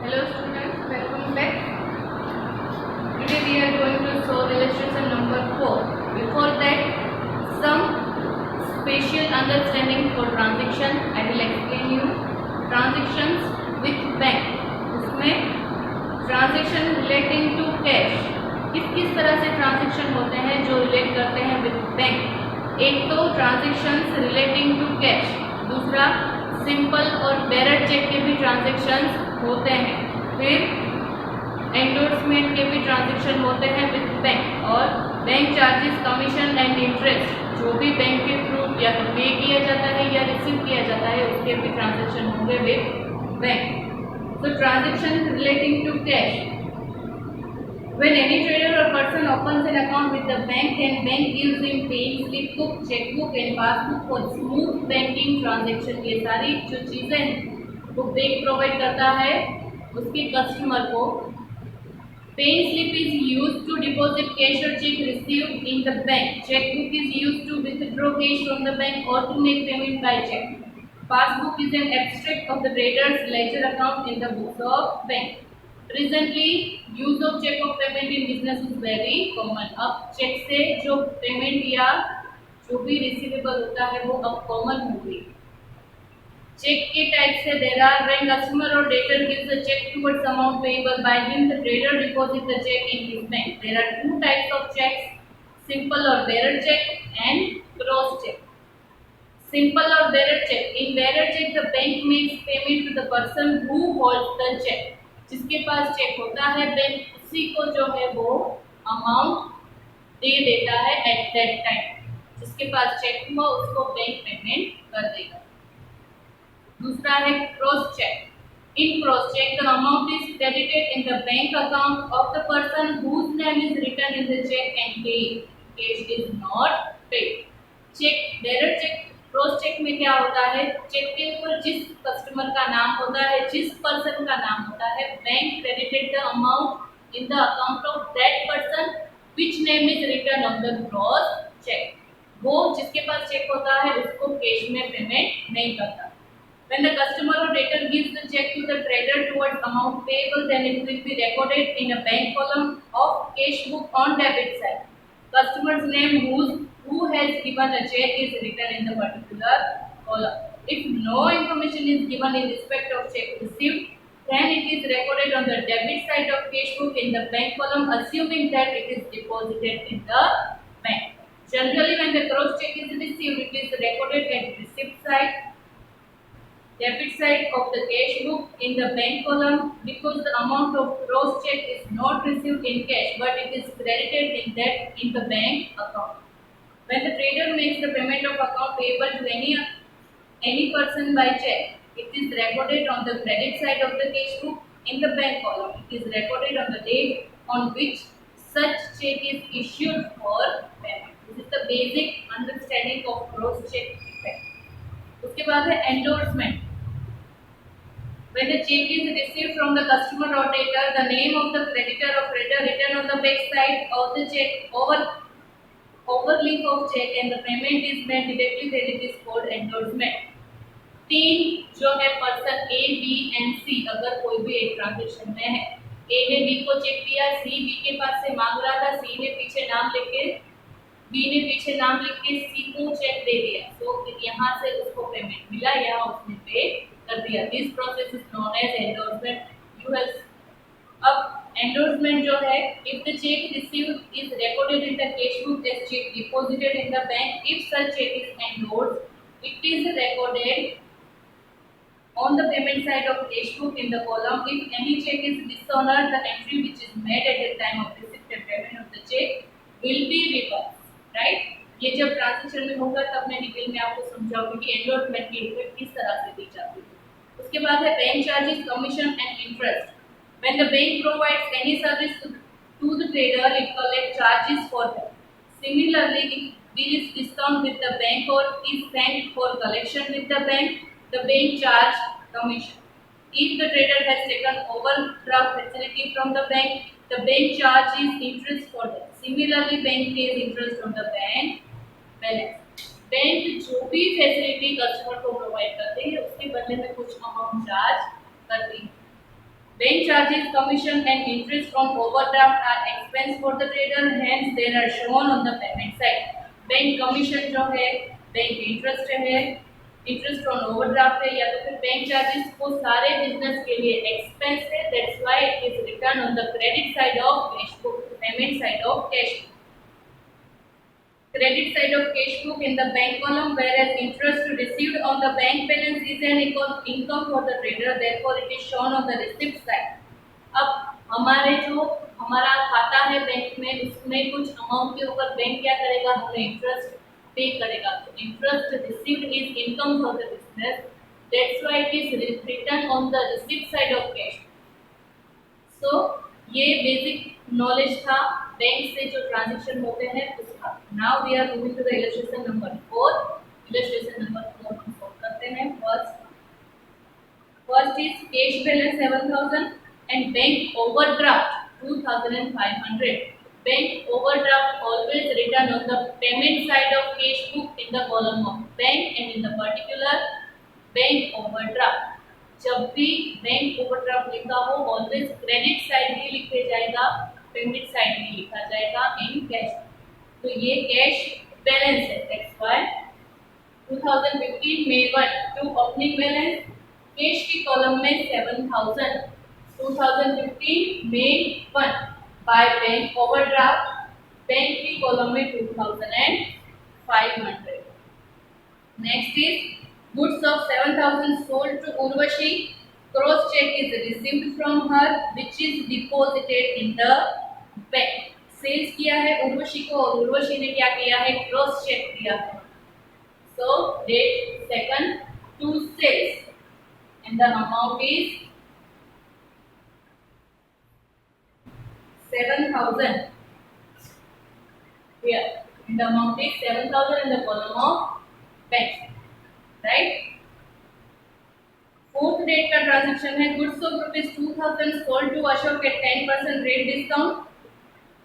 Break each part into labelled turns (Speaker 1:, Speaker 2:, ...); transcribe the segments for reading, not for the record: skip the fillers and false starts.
Speaker 1: Hello students, welcome back. Today we are going to solve illustration number 4. Before that, some spatial understanding for transaction. I will explain you transactions with bank. इसमें transaction relating to cash. किस तरह से transaction होते हैं जो relate करते हैं with bank. एक तो transactions relating to cash, दूसरा सिंपल और बेरर चेक के भी ट्रांजेक्शन्स होते हैं, फिर एंडोर्समेंट के भी ट्रांजेक्शन होते हैं विद बैंक, और bank charges, commission and interest जो भी बैंक के थ्रू या तो पे किया जाता है या रिसीव किया जाता है उसके भी ट्रांजेक्शन होंगे with bank. So transaction relating to cash. When any trader or person opens an account with the bank and bank gives him paying slip book, checkbook and passbook for smooth banking transaction. ये सारी जो चीज़ें हैं वो bank provide करता है उसके customer को. Paying slip is used to deposit cash or check received in the bank. Checkbook is used to withdraw cash from the bank or to make payment by check. Passbook is an abstract of the trader's ledger account in the books of bank. Presently, use of check of payment in business is very common. अब check से जो payment या जो भी receivable होता है वो अब कॉमन हो गई. चेक के टाइप से there are when customer or debtor gives a check towards amount payable by him, the trader deposits the check in his bank. There are two types of checks: simple or bearer check and cross check. Simple or bearer check. In bearer check, the bank makes payment to the person who holds the check. जिसके पास check होता है bank उसी को जो है वो amount दे देता है एट दैट टाइम. जिसके पास चेक हुआ उसको बैंक पेमेंट कर देगा. दूसरा है cross cheque. In cross cheque the amount is credited in the bank account of the person whose name is written in the cheque and paid. Cash is not paid. Cheque bearer cheque cross cheque में क्या होता है, check के ऊपर जिस customer का नाम होता है, जिस पर्सन का नाम होता है, bank credited the amount in the account of that person which name is written on the cross cheque. वो जिसके पास चेक होता है उसको कैश में पेमेंट नहीं करता. When the customer or debtor gives the check to the trader towards amount payable, then it will be recorded in a bank column of cash book on debit side. Customer's name who has given a check is written in the particular column. If no information is given in respect of check received, then it is recorded on the debit side of cash book in the bank column, assuming that it is deposited in the bank. Generally, when the cross check is received, it is recorded at receipt side, debit side of the cash book in the bank column, because the amount of cross check is not received in cash but it is credited in the bank account. When the trader makes the payment of account payable to any person by check, it is recorded on the credit side of the cash book in the bank column. It is recorded on the date on which such check is issued for payment. This is the basic understanding of cross check effect. उसके बाद है endorsement. When the check is received from the customer or debtor, the name of the creditor or creditor written on the back side of the check overleaf of check and the payment is made directly, then it is called endorsement. तीन जो है person A, B and C अगर कोई भी एक transaction में है, A ने B को चेक दिया, C B के पास से मांग रहा था, C ने पीछे नाम लिख के B ने पीछे नाम लिख के C को चेक दे दिया, तो यहाँ से उसको पेमेंट मिला या उसने पे कर दिया. This process is known as endorsement. अब एंडोर्समेंट जो है, if the cheque received is recorded in the cash book as cheque deposited in the bank, if such cheque is endorsed it is recorded on the payment side of cash book in the column. If any check is dishonored, the entry which is made at the time of receipt and payment of the check will be reversed. Right? ये जब transaction में होगा तब मैं detail में आपको समझाऊंगी कि endorsement की इफेक्ट किस तरह से दी जाती है. उसके बाद है bank charges, commission and interest. When the bank provides any service to the trader, it collects charges for them. Similarly, if bill is discounted with the bank or is sent for collection with the bank, the bank charge commission. If the trader has taken overdraft facility from the bank charges interest for that. Similarly, bank pays interest on the bank balance. Bank जो भी facility customer को provide करते हैं उसके बदले में कुछ amount charge करती है. Bank charges, commission and interest from overdraft are expense for the trader, hence they are shown on the payment side. Bank commission जो है, बैंक इंटरेस्ट है, इंटरेस्ट ऑन ओवरड्राफ्ट है या तो फिर बैंक चार्जेस, वो सारे बिजनेस के लिए एक्सपेंस है. That's why it is return on the credit side of cash book, payment side of cash book. Credit side of cash book in the bank column, whereas interest received on the bank balance is an income for the trader, therefore it is shown on the receipt side. अब हमारे जो हमारा खाता है bank में, उसमें कुछ amount के ऊपर बैंक क्या करेगा, हमें इंटरेस्ट पे करेगा. तो interest received is income for the business, that's why it is return on the receipt side of cash. So ये बेसिक नॉलेज था बैंक से जो ट्रांजैक्शन होते हैं उसका. Now we are moving to the illustration number 4. Illustration number 4 हम solve करते हैं. First is cash balance 7000 and bank overdraft 2500. Bank overdraft always written on the payment side of cash book in the column of bank and in the particular bank overdraft. जब भी bank overdraft लिखा हो always credit side ही लिखे जाएगा, payment side ही लिखा जाएगा in cash. तो ये कैश बैलेंस है, दैट्स व्हाई 2015 में 1 टू ओपनिंग बैलेंस कैश की कॉलम में 7000, 2015 में 1 बाय बैंक ओवरड्राफ्ट बैंक की कॉलम में 2500. Next is goods of 7000 sold to Urvashi, cross check is received from her which is deposited in the bank. Sales किया है उर्वशी को और उर्वशी ने क्या किया है, क्रॉस चेक किया है. So date second to sales and the amount is 7000 here, and the amount is 7000 in the column of bank, right. Fourth date का ट्रांजैक्शन है goods of ₹2000 sold to Ashok at 10% rate discount,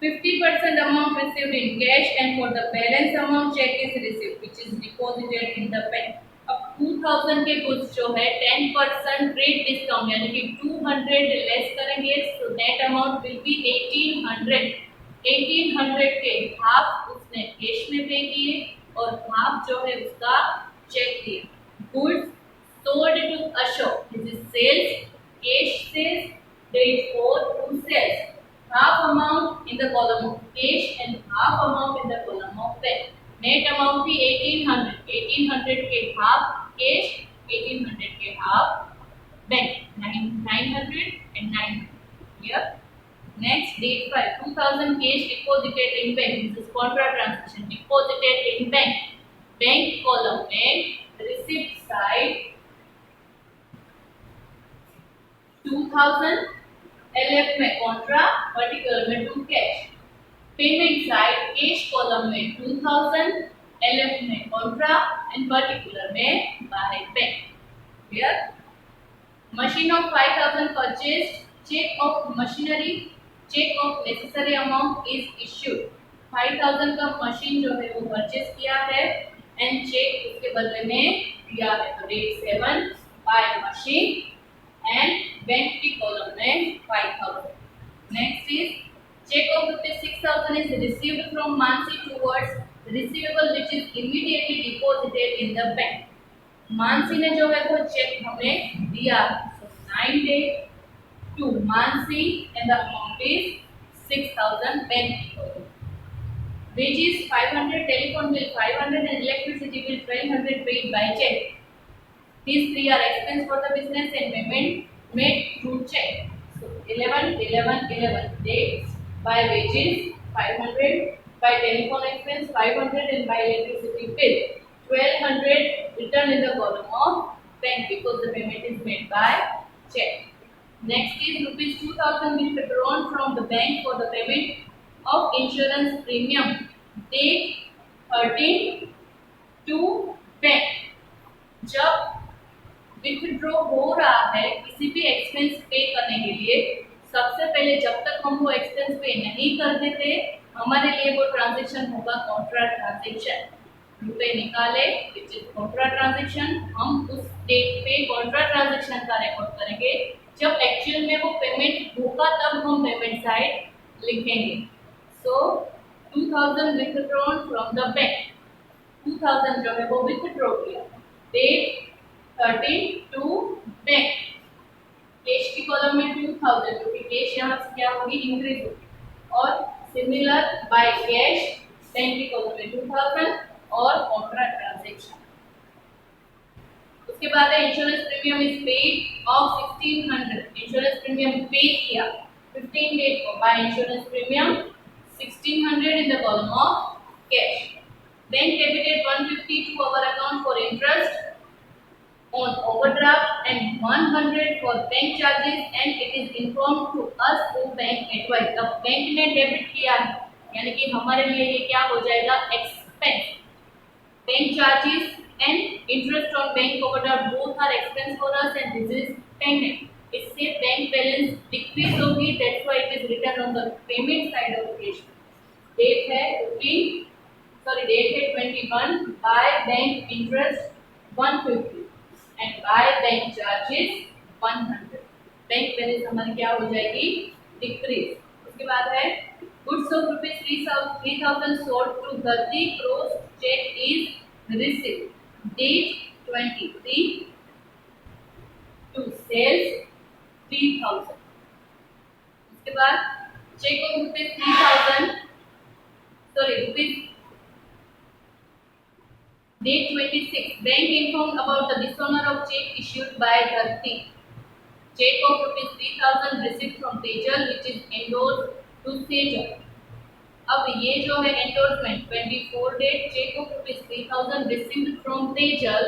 Speaker 1: 50% amount received in cash and for the balance amount cheque is received which is deposited in the bank. अब 2000 के goods जो है 10% rate discount यानी कि 200 less करेंगे, so net amount will be 1800. 1800 के half उसने cash में पे किए और हाफ जो है उसका चेक दिया. Goods sold to Ashok, this is sales, cash sales, therefore to sales. Half amount in the column of cash and half amount in the column of bank. Net amount भी 1800, 1800 के half cash, 1800 के half bank, 900 and 900. Here. Next date 5, 2000 cash deposited in bank. This is contra transaction. Deposited in bank. Bank column में receipt side 2000, LF में contra, particular में to cash. Payment side cash column में 2000, LF में contra and particular में by bank. Clear. Machine of 5000 purchased, cheque of machinery, cheque of necessary amount is issued. 5000 का machine जो है वो purchase किया है एंड चेक उसके बदले में दिया है. तो date 7 by machine and bank की कॉलम में 5000. Next is cheque of ₹6000 is received from Mansi towards receivable which is immediately deposited in the bank. Mansi ने जो है वो चेक हमें दिया. So 9 date to Mansi and the amount is 6000 bank की column. Wages 500, telephone bill 500 and electricity bill 1200 paid by check. These three are expense for the business and payment made through check. So 11, 11, 11 dates by wages 500, by telephone expense 500 and by electricity bill 1200 written in the column of bank because the payment is made by check. Next is ₹2000 withdrawn from the bank for the payment of insurance premium. Date 13 to bank. जब withdraw हो रहा है किसी भी expense पे करने के लिए, सबसे पहले जब तक हम वो एक्सपेंस पे नहीं कर देते हमारे लिए वो ट्रांजैक्शन होगा कॉन्ट्रा ट्रांजैक्शन. रुपए निकाले विच इज कॉन्ट्रा ट्रांजैक्शन, हम उस डेट पे कॉन्ट्रा ट्रांजैक्शन का रिकॉर्ड करेंगे जब एक्चुअल में वो पेमेंट होगा तब हम पेमेंट साइड लिखेंगे। सो 2000 विथड्रॉन फ्रॉम द बैंक, 2000 जो है वो विथड्रॉ किया, डेट 30 टू बैंक, कैश की कॉलम में 2000 क्योंकि कैश यहाँ से क्या होगी इंक्रीज होगी, और सिमिलर बाय कैश बैंक की कॉलम में 2000 और कॉन्ट्रा ट्रांजैक्शन। उसके बाद है insurance premium is paid of 1600, insurance premium pay किया 15 डेज को by insurance premium 1600 in the column of cash. Bank debited 150 to our account for interest on overdraft and 100 for bank charges and it is informed to us through bank advice। अब bank ने debit किया है यानी कि हमारे लिए ये क्या हो जाएगा expense. Bank charges and interest on bank overdraft both are expense for us and this is payment। इससे बैंक बैलेंस डिक्रीज होगी, that's why it is written on the payment side of the equation। Date है 21 by bank interest 150 and by bank charges 100, bank balance हमारी क्या हो जाएगी decrease. उसके बाद है goods of ₹3000 sold to 30 crores, check is received, date 23 to sales 3000। उसके बाद check of ₹3000 rupees date 26, bank informed about the dishonor of check issued by 30, check of ₹3000 received from Tejal which is endorsed to Sejal। अब ये जो है endorsement 24 date cheque of ₹3000 received from Tejal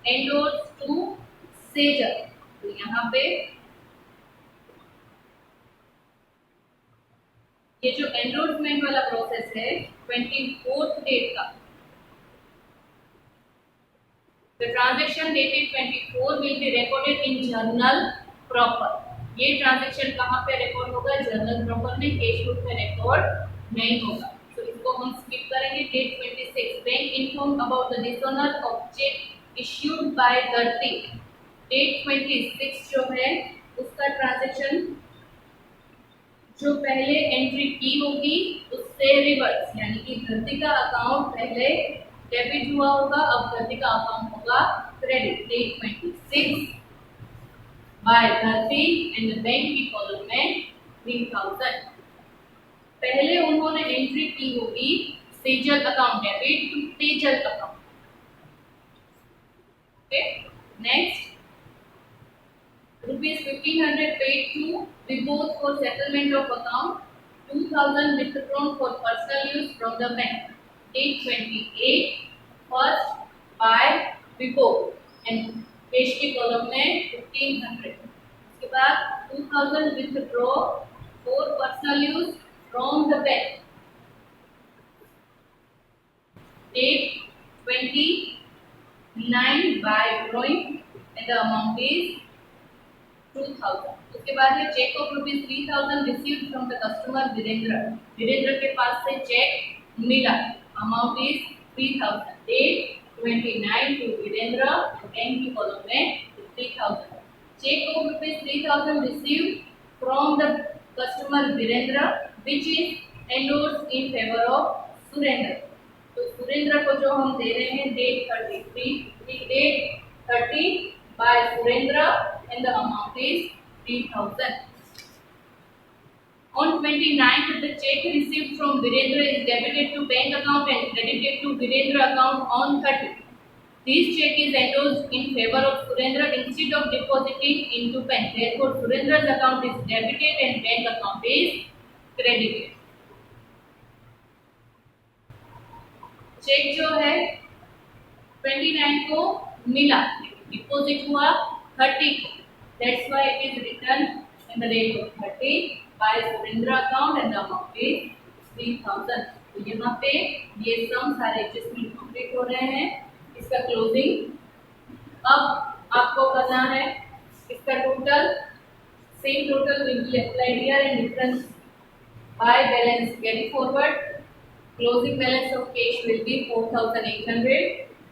Speaker 1: endorse to Sejal. तो यहाँ पे ये जो endorsement वाला प्रोसेस है 24th डेट का, the transaction dated 24 will be recorded in journal proper. ये ट्रांजैक्शन कहाँ पे रिकॉर्ड होगा जर्नल प्रॉपर में, कैश बुक में रिकॉर्ड नहीं होगा। तो इसको हम स्किप करेंगे। Date 26 bank inform about the dishonour of cheque issued by 30, date 26 जो है उसका ट्रांजैक्शन जो पहले एंट्री की होगी उससे रिवर्स, यानी कि 30 का अकाउंट पहले डेबिट हुआ होगा, अब 30 का अकाउंट होगा credit. Date 26 by 30 and bank की कॉलम में 3000, पहले उन्होंने एंट्री की होगी Sejal account debit to Tejal account. Okay, next ₹1500 paid to Vibhuti for settlement of account, 2000 withdrawn for personal use from the bank, date 28 first by Vibhuti and cash की column में 1500। उसके बाद 2000 withdraw for personal use from the bank, date 29 by drawing and the amount is 2000। उसके बाद है cheque of ₹3000 received from the customer Virendra, Virendra के पास से चेक मिला, amount is 3000, date 29 to Virendra, bank की कॉलम में 3000। Cheque of ₹3000 received from the customer Virendra which is endorsed in favor of Surendra. तो सुरेंद्र को जो हम दे रहे हैं date 30 by Surendra and the amount is 3000। On 29th, the check received from Virendra is debited to bank account and credited to Virendra account on 30. This check is endorsed in favor of Surendra instead of depositing into bank. Therefore, Surendra's account is debited and bank account is credited। Cheque जो है 29 को मिला, deposit हुआ 30 को, that's why it is written in the rate of 30 by Surendra account and the amount is 3000। तो यहाँ पे ये सम सारे एडजस्टमेंट कंप्लीट हो रहे हैं। इसका क्लोजिंग अब आपको करना है, इसका total same total will be applied here and difference by balance carry forward. Closing balance of cash will be 4800,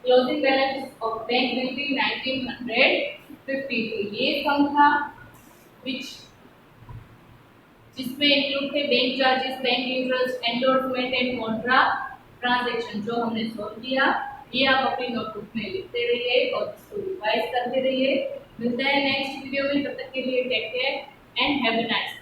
Speaker 1: closing balance of bank will be 1950। तो ये सम था। विच जिसमें इंक्लूड थे bank charges, bank interest, endorsement and Contra transaction, जो हमने solve किया। ये आप अपनी नोटबुक में लिखते रहिए और इसको रिवाइज करते रहिए। मिलते हैं नेक्स्ट वीडियो में, तब तक के लिए take care and have a nice